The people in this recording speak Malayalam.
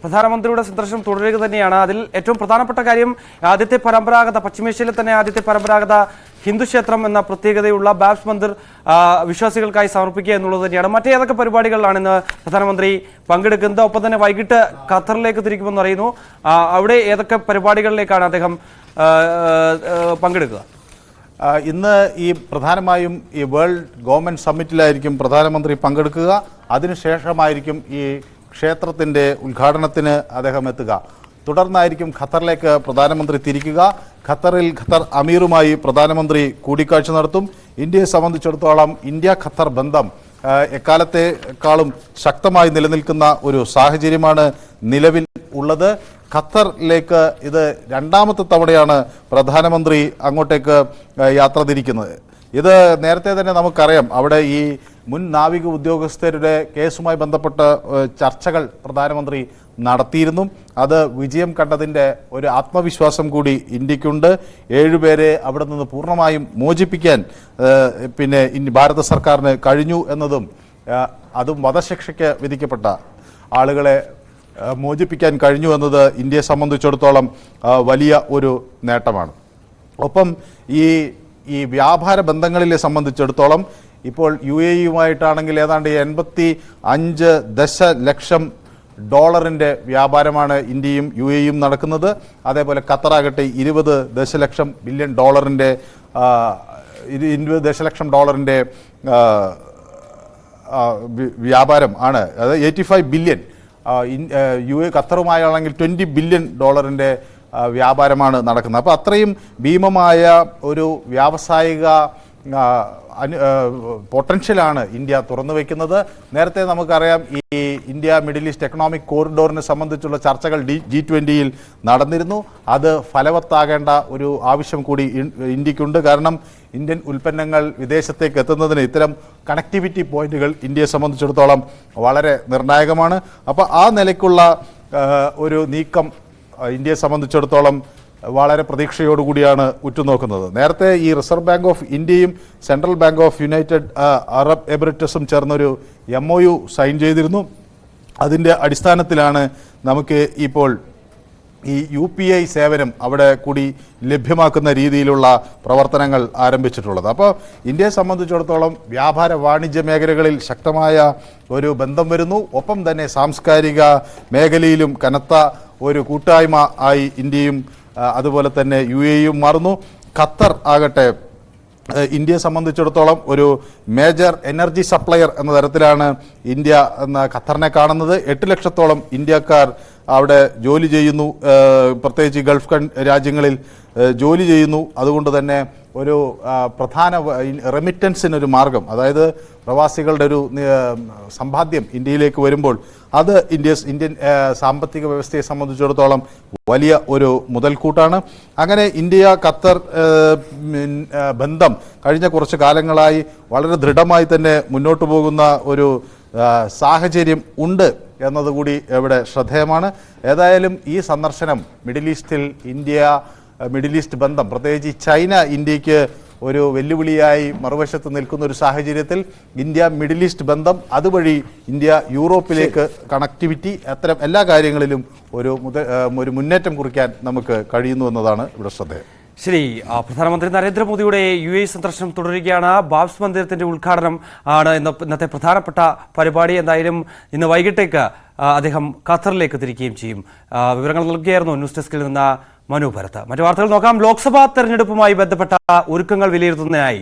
പ്രധാനമന്ത്രിയുടെ സന്ദർശനം തുടരുക തന്നെയാണ്. അതിൽ ഏറ്റവും പ്രധാനപ്പെട്ട കാര്യം ആദ്യത്തെ പരമ്പരാഗത പശ്ചിമേഷ്യയിലെ തന്നെ ആദ്യത്തെ പരമ്പരാഗത ഹിന്ദു ക്ഷേത്രം എന്ന പ്രത്യേകതയുള്ള ബാബ്സ് മന്ദിർ വിശ്വാസികൾക്കായി സമർപ്പിക്കുക എന്നുള്ളത് തന്നെയാണ്. മറ്റേതൊക്കെ പരിപാടികളിലാണ് ഇന്ന് പ്രധാനമന്ത്രി പങ്കെടുക്കുന്നത്? ഒപ്പം തന്നെ വൈകിട്ട് ഖത്തറിലേക്ക് തിരിക്കുമെന്ന് അറിയുന്നു. അവിടെ ഏതൊക്കെ പരിപാടികളിലേക്കാണ് അദ്ദേഹം പങ്കെടുക്കുക? ഇന്ന് ഈ പ്രധാനമായും ഈ വേൾഡ് ഗവൺമെൻറ് സമ്മിറ്റിലായിരിക്കും പ്രധാനമന്ത്രി പങ്കെടുക്കുക. അതിനുശേഷമായിരിക്കും ഈ ക്ഷേത്രത്തിൻ്റെ ഉദ്ഘാടനത്തിന് അദ്ദേഹം എത്തുക. തുടർന്നായിരിക്കും ഖത്തറിലേക്ക് പ്രധാനമന്ത്രി തിരിക്കുക. ഖത്തർ അമീറുമായി പ്രധാനമന്ത്രി കൂടിക്കാഴ്ച നടത്തും. ഇന്ത്യയെ സംബന്ധിച്ചിടത്തോളം ഇന്ത്യ ഖത്തർ ബന്ധം എക്കാലത്തെക്കാളും ശക്തമായി നിലനിൽക്കുന്ന ഒരു സാഹചര്യമാണ് നിലവിൽ ഉള്ളത്. ഖത്തറിലേക്ക് ഇത് രണ്ടാമത്തെ തവണയാണ് പ്രധാനമന്ത്രി അങ്ങോട്ടേക്ക് യാത്ര തിരിക്കുന്നത്. ഇത് നേരത്തെ തന്നെ നമുക്കറിയാം, അവിടെ ഈ മുൻ നാവിക ഉദ്യോഗസ്ഥരുടെ കേസുമായി ബന്ധപ്പെട്ട ചർച്ചകൾ പ്രധാനമന്ത്രി നടത്തിയിരുന്നു. അത് വിജയം കണ്ടതിൻ്റെ ഒരു ആത്മവിശ്വാസം കൂടി ഇന്ത്യക്കുണ്ട്. 7 പേരെ അവിടെ നിന്ന് പൂർണ്ണമായും മോചിപ്പിക്കാൻ ഭാരത സർക്കാരിന് കഴിഞ്ഞു എന്നതും, അതും വധശിക്ഷയ്ക്ക് വിധിക്കപ്പെട്ട ആളുകളെ മോചിപ്പിക്കാൻ കഴിഞ്ഞു എന്നത് ഇന്ത്യയെ സംബന്ധിച്ചിടത്തോളം വലിയ ഒരു നേട്ടമാണ്. ഒപ്പം ഈ വ്യാപാര ബന്ധങ്ങളിലെ സംബന്ധിച്ചിടത്തോളം ഇപ്പോൾ UAE-യുമായിട്ടാണെങ്കിൽ ഏതാണ്ട് 85 ദശലക്ഷം ഡോളറിൻ്റെ വ്യാപാരമാണ് ഇന്ത്യയും UAE-യും നടക്കുന്നത്. അതേപോലെ ഖത്തറാകട്ടെ 20 ദശലക്ഷം ഡോളറിൻ്റെ വ്യാപാരം ആണ്. അത് 85 ബില്യൺ. ഖത്തറുമായാണെങ്കിൽ 20 ബില്യൺ ഡോളറിൻ്റെ വ്യാപാരമാണ് നടക്കുന്നത്. അപ്പോൾ അത്രയും ഭീമമായ ഒരു വ്യാവസായിക പൊട്ടൻഷ്യലാണ് ഇന്ത്യ തുറന്നു വയ്ക്കുന്നത്. നേരത്തെ നമുക്കറിയാം, ഈ ഇന്ത്യ മിഡിൽ ഈസ്റ്റ് എക്കണോമിക് കോറിഡോറിനെ സംബന്ധിച്ചുള്ള ചർച്ചകൾ G20-യിൽ നടന്നിരുന്നു. അത് ഫലവത്താകേണ്ട ഒരു ആവശ്യം കൂടി ഇന്ത്യക്കുണ്ട്. കാരണം ഇന്ത്യൻ ഉൽപ്പന്നങ്ങൾ വിദേശത്തേക്ക് എത്തുന്നതിന് ഇത്തരം കണക്ടിവിറ്റി പോയിന്റുകൾ ഇന്ത്യയെ സംബന്ധിച്ചിടത്തോളം വളരെ നിർണായകമാണ്. അപ്പോൾ ആ നിലയ്ക്കുള്ള ഒരു നീക്കം ഇന്ത്യയെ സംബന്ധിച്ചിടത്തോളം വളരെ പ്രതീക്ഷയോടുകൂടിയാണ് ഉറ്റുനോക്കുന്നത്. നേരത്തെ ഈ റിസർവ് ബാങ്ക് ഓഫ് ഇന്ത്യയും central bank of united Arab എമിറേറ്റ്സും ചേർന്നൊരു MOU സൈൻ ചെയ്തിരുന്നു. അതിൻ്റെ അടിസ്ഥാനത്തിലാണ് നമുക്ക് ഇപ്പോൾ ഈ UPI സേവനം അവിടെ കൂടി ലഭ്യമാക്കുന്ന രീതിയിലുള്ള പ്രവർത്തനങ്ങൾ ആരംഭിച്ചിട്ടുള്ളത്. അപ്പോൾ ഇന്ത്യയെ സംബന്ധിച്ചിടത്തോളം വ്യാപാര വാണിജ്യ മേഖലകളിൽ ശക്തമായ ഒരു ബന്ധം വരുന്നു. ഒപ്പം തന്നെ സാംസ്കാരിക മേഖലയിലും കനത്ത ഒരു കൂട്ടായ്മ ആയി ഇന്ത്യയും അതുപോലെ തന്നെ UAE-യും മാറുന്നു. ഖത്തർ ആകട്ടെ ഇന്ത്യയെ സംബന്ധിച്ചിടത്തോളം ഒരു മേജർ എനർജി സപ്ലയർ എന്ന തരത്തിലാണ് ഇന്ത്യ എന്ന ഖത്തറിനെ കാണുന്നത്. 8 ലക്ഷത്തോളം ഇന്ത്യക്കാർ അവിടെ ജോലി ചെയ്യുന്നു, പ്രത്യേകിച്ച് ഗൾഫ് രാജ്യങ്ങളിൽ ജോലി ചെയ്യുന്നു. അതുകൊണ്ട് തന്നെ ഒരു പ്രധാന റെമിറ്റൻസിനൊരു മാർഗം, അതായത് പ്രവാസികളുടെ ഒരു സമ്പാദ്യം ഇന്ത്യയിലേക്ക് വരുമ്പോൾ അത് ഇന്ത്യൻ സാമ്പത്തിക വ്യവസ്ഥയെ സംബന്ധിച്ചിടത്തോളം വലിയ ഒരു മുതൽക്കൂട്ടാണ്. അങ്ങനെ ഇന്ത്യ ഖത്തർ ബന്ധം കഴിഞ്ഞ കുറച്ച് കാലങ്ങളായി വളരെ ദൃഢമായി തന്നെ മുന്നോട്ട് പോകുന്ന ഒരു സാഹചര്യം ഉണ്ട് എന്നതുകൂടി ഇവിടെ ശ്രദ്ധേയമാണ്. ഏതായാലും ഈ സന്ദർശനം മിഡിൽ ഈസ്റ്റ് ബന്ധം, പ്രത്യേകിച്ച് ചൈന ഇന്ത്യക്ക് ഒരു വെല്ലുവിളിയായി മറുവശത്ത് നിൽക്കുന്ന ഒരു സാഹചര്യത്തിൽ ഇന്ത്യ മിഡിൽ ഈസ്റ്റ് ബന്ധം, അതുവഴി ഇന്ത്യ യൂറോപ്പിലേക്ക് കണക്ടിവിറ്റി, അത്തരം എല്ലാ കാര്യങ്ങളിലും ഒരു മുന്നേറ്റം കുറിക്കാൻ നമുക്ക് കഴിയുന്നു എന്നതാണ് ഇവിടെ ശ്രദ്ധേയം. ശരി, പ്രധാനമന്ത്രി നരേന്ദ്രമോദിയുടെ UAE സന്ദർശനം തുടരുകയാണ്. ബാബ്സ് മന്ദിരത്തിന്റെ ഉദ്ഘാടനം ആണ് ഇന്നത്തെ പ്രധാനപ്പെട്ട പരിപാടി. എന്തായാലും ഇന്ന് വൈകിട്ടേക്ക് അദ്ദേഹം ഖത്തറിലേക്ക് തിരിക്കുകയും ചെയ്യും. വിവരങ്ങൾ നൽകുകയായിരുന്നു ന്യൂസ് ഡെസ്കിൽ നിന്ന് മനു ഭരത്. മറ്റു വാർത്തകൾ നോക്കാം. ലോക്സഭാ തെരഞ്ഞെടുപ്പുമായി ബന്ധപ്പെട്ട ഒരുക്കങ്ങൾ വിലയിരുത്തുന്നതിനായി